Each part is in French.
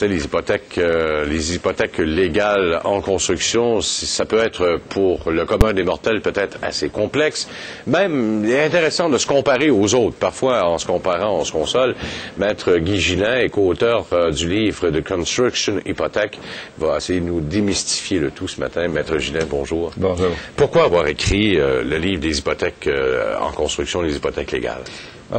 sais, les hypothèques légales en construction, ça peut être pour le commun des mortels peut-être assez complexe. Même, il est intéressant de se comparer aux autres. Parfois, en se comparant, on se console. Maître Guy Gillin est co-auteur du livre de Construction Hypothèque. Il va essayer de nous démystifier le tout ce matin. Maître Gillin, bonjour. Bonjour. Pourquoi avoir écrit le livre des hypothèques en construction, les hypothèques légales?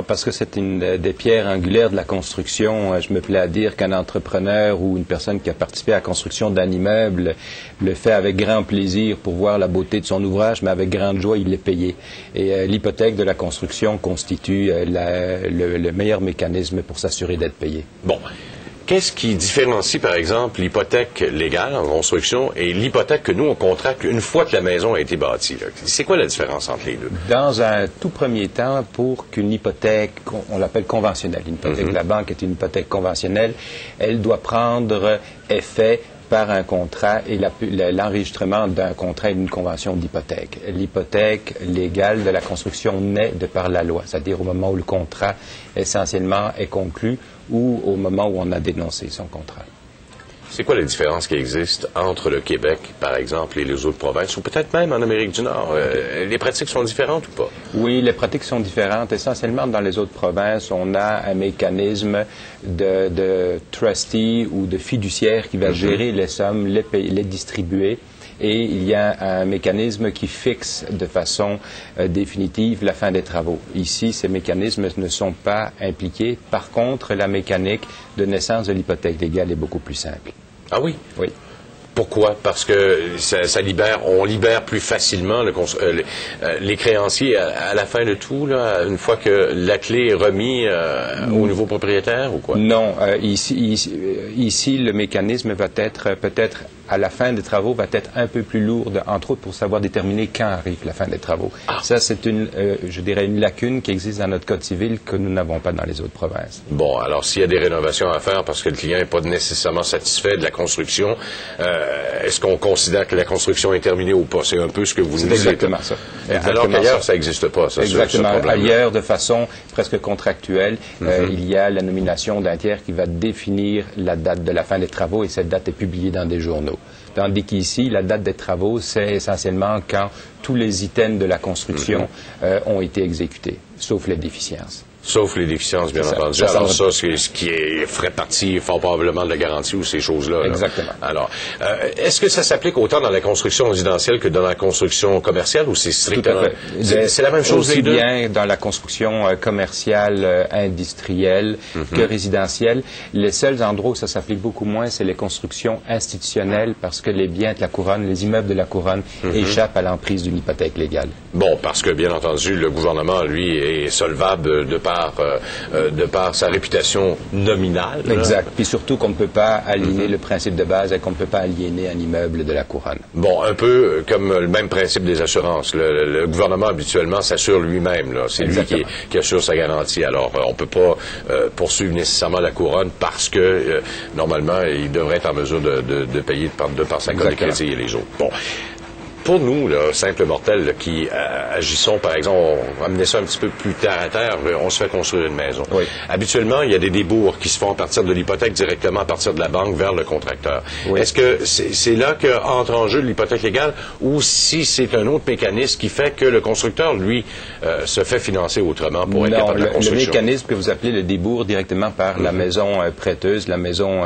Parce que c'est une des pierres angulaires de la construction. Je me plais à dire qu'un entrepreneur ou une personne qui a participé à la construction d'un immeuble le fait avec grand plaisir pour voir la beauté de son ouvrage, mais avec grande joie, il l'est payé. Et l'hypothèque de la construction constitue le meilleur mécanisme pour s'assurer d'être payé. Bon. Qu'est-ce qui différencie, par exemple, l'hypothèque légale en construction et l'hypothèque que nous, on contracte une fois que la maison a été bâtie? C'est quoi la différence entre les deux? Dans un tout premier temps, pour qu'une hypothèque, on l'appelle conventionnelle, une hypothèque de la banque est une hypothèque conventionnelle, elle doit prendre effet par un contrat et l'enregistrement d'un contrat et d'une convention d'hypothèque. L'hypothèque légale de la construction naît de par la loi, c'est-à-dire au moment où le contrat essentiellement est conclu ou au moment où on a dénoncé son contrat. C'est quoi la différence qui existe entre le Québec, par exemple, et les autres provinces, ou peut-être même en Amérique du Nord? Les pratiques sont différentes ou pas? Oui, les pratiques sont différentes. Essentiellement, dans les autres provinces, on a un mécanisme de trustee ou de fiduciaire qui va gérer les sommes, les distribuer. Et il y a un mécanisme qui fixe de façon définitive la fin des travaux. Ici, ces mécanismes ne sont pas impliqués. Par contre, la mécanique de naissance de l'hypothèque légale est beaucoup plus simple. Ah oui? Oui. Pourquoi? Parce que on libère plus facilement les créanciers à la fin de tout, là, une fois que la clé est remise au nouveau propriétaire ou quoi? Non. Ici, le mécanisme va être peut-être à la fin des travaux va être un peu plus lourde, entre autres pour savoir déterminer quand arrive la fin des travaux. Ça, c'est je dirais, une lacune qui existe dans notre Code civil que nous n'avons pas dans les autres provinces. Bon, alors s'il y a des rénovations à faire parce que le client n'est pas nécessairement satisfait de la construction, est-ce qu'on considère que la construction est terminée ou pas? C'est un peu ce que vous nous dites. C'est exactement ça. Alors qu'ailleurs, ça n'existe pas, ça. Exactement. Ailleurs, de façon presque contractuelle, il y a la nomination d'un tiers qui va définir la date de la fin des travaux et cette date est publiée dans des journaux. Tandis qu'ici, la date des travaux, c'est essentiellement quand tous les items de la construction ont été exécutés, sauf les déficiences. Sauf les déficiences, bien entendu. Alors ça, c'est ce qui ferait partie fort probablement de la garantie ou ces choses-là. Exactement. Alors, est-ce que ça s'applique autant dans la construction résidentielle que dans la construction commerciale ou c'est strictement... Tout à fait. C'est la même chose aussi les deux? Bien dans la construction commerciale, industrielle que résidentielle. Les seuls endroits où ça s'applique beaucoup moins, c'est les constructions institutionnelles parce que les biens de la couronne, les immeubles de la couronne échappent à l'emprise d'une hypothèque légale. Bon, parce que bien entendu, le gouvernement, lui, est solvable de par sa réputation nominale. Exact. Puis surtout qu'on ne peut pas aliéner le principe de base et qu'on ne peut pas aliéner un immeuble de la couronne. Bon, un peu comme le même principe des assurances. Le gouvernement, habituellement, s'assure lui-même. C'est lui qui assure sa garantie. Alors, on ne peut pas poursuivre nécessairement la couronne parce que, normalement, il devrait être en mesure de payer de par sa cote de crédit et les autres. Bon. Pour nous, là, simples mortels, là, qui agissons, par exemple, on va amener ça un petit peu plus terre à terre, on se fait construire une maison. Oui. Habituellement, il y a des débours qui se font à partir de l'hypothèque directement à partir de la banque vers le contracteur. Oui. Est-ce que c'est là qu'entre en jeu l'hypothèque légale ou si c'est un autre mécanisme qui fait que le constructeur, lui, se fait financer autrement pour être capable de la construction? Le mécanisme que vous appelez le débours directement par la maison prêteuse, la maison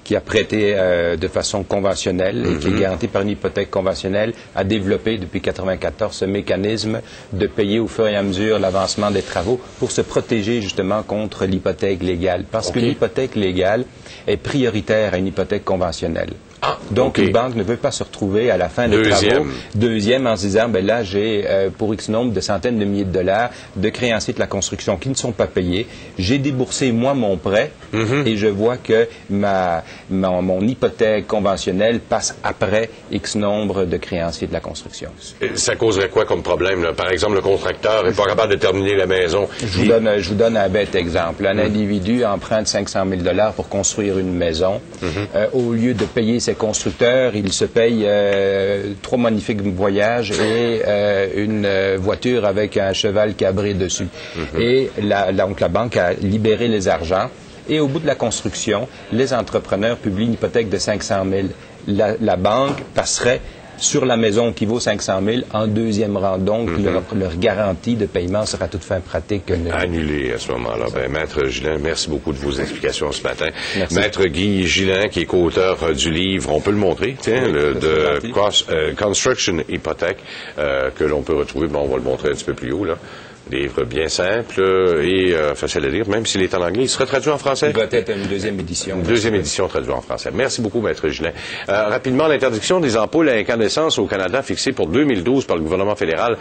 qui a prêté de façon conventionnelle et qui est garantie par une hypothèque conventionnelle, a développé depuis 1994 ce mécanisme de payer au fur et à mesure l'avancement des travaux pour se protéger justement contre l'hypothèque légale. Parce que l'hypothèque légale est prioritaire à une hypothèque conventionnelle. Donc, une banque ne veut pas se retrouver à la fin des travaux, deuxième, en se disant, ben là, j'ai pour X nombre de centaines de milliers de dollars de créanciers de la construction qui ne sont pas payés. J'ai déboursé, moi, mon prêt et je vois que mon hypothèque conventionnelle passe après X nombre de créanciers de la construction. Ça causerait quoi comme problème, là? Par exemple, le contracteur n'est pas capable de terminer la maison. Je vous donne un bête exemple. Un individu emprunte 500 000 $ pour construire une maison. Au lieu de payer ses constructeurs, il se paye 3 magnifiques voyages et une voiture avec un cheval cabré dessus. Et donc la banque a libéré les argents Et au bout de la construction, les entrepreneurs publient une hypothèque de 500 000. La banque passerait sur la maison qui vaut 500 000 en deuxième rang. Donc, leur garantie de paiement sera toute fin pratique annulée à ce moment-là. Maître Gillin, merci beaucoup de vos explications ce matin. Merci. Maître Guy Gillin, qui est co-auteur du livre, on peut le montrer, tiens, de Construction Hypothèque, que l'on peut retrouver, on va le montrer un petit peu plus haut, là. Livre bien simple et facile à lire, même s'il est en anglais. Il sera traduit en français? Il va être une deuxième édition. Une deuxième édition traduite en français. Merci beaucoup, Maître Gillin. Rapidement, l'interdiction des ampoules à incandescence au Canada, fixée pour 2012 par le gouvernement fédéral,